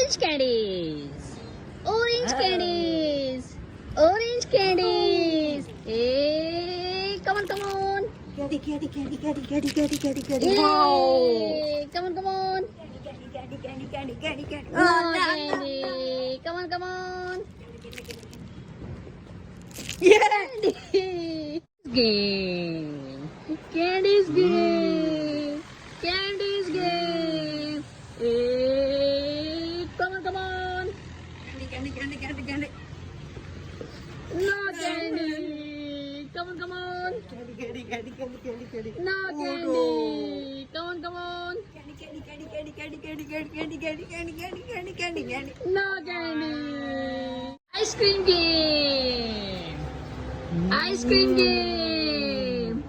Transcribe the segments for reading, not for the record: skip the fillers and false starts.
Orange candies. Orange candies. Orange candies. Hey, come on, come on. Candy. Hey, come on, come on. Candy. No candy. Come on, come on. Yeah. Candy. Game. Candy's game. Candy's game. Hey, come on, come on. Candy. No candy. Come on, come on. Candy. No candy. Come on, come on. Candy. No candy. Ice cream game. Ice cream game.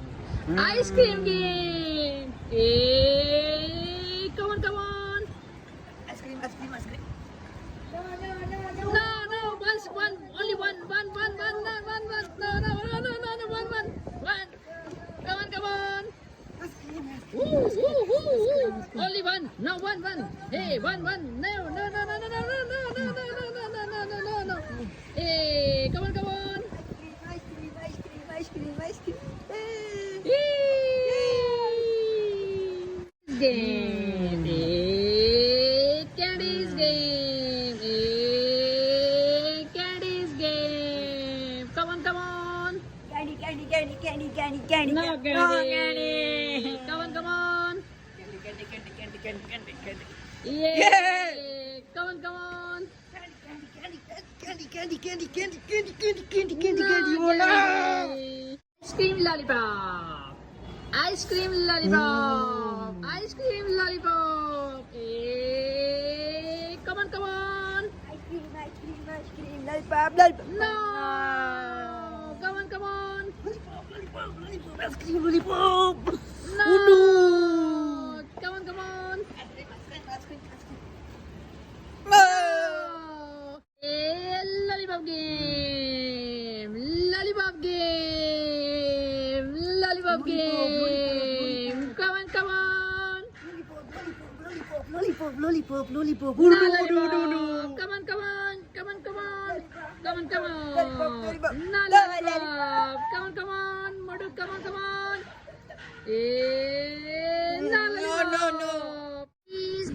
Ice cream game. Hey, come on, come on. Ice cream. No, only one. One. Come on. Woo. Only one. No, one. Hey, one. No. Hey, come on. Ice cream. Game. Hey, Candy's game. Hey, Candy's game. Come on. Candy. No candy. Come on. Candy. Yeah. Come on. Candy. No candy. Ice cream lollipop. Hey, come on. Ice cream. Lollipop. No. Come on. Ice cream lollipop. No. Oh Come on. Ice cream. No. Hey, lollipop game. Come on. Lollipop. No, No. Come on. Lollipop. No, lollipop. Come on. Madhu, come on. Eh, no, lollipop. No. Candy's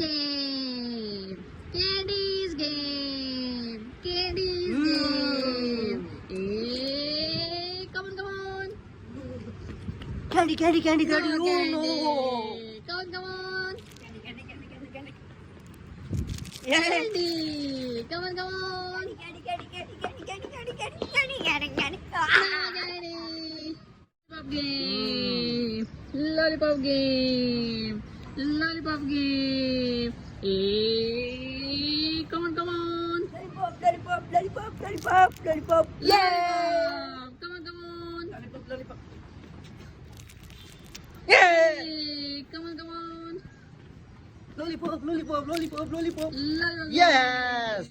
game. Candy's game. Eh, come on. Candy. No Oh candy. no. Come on. Yeah. Candy. Come on. Lollipop game. Hey, come on. Lollipop. Yeah. Come on. Lollipop. Yeah. Hey, come on. Lollipop. Lollipop. Yes.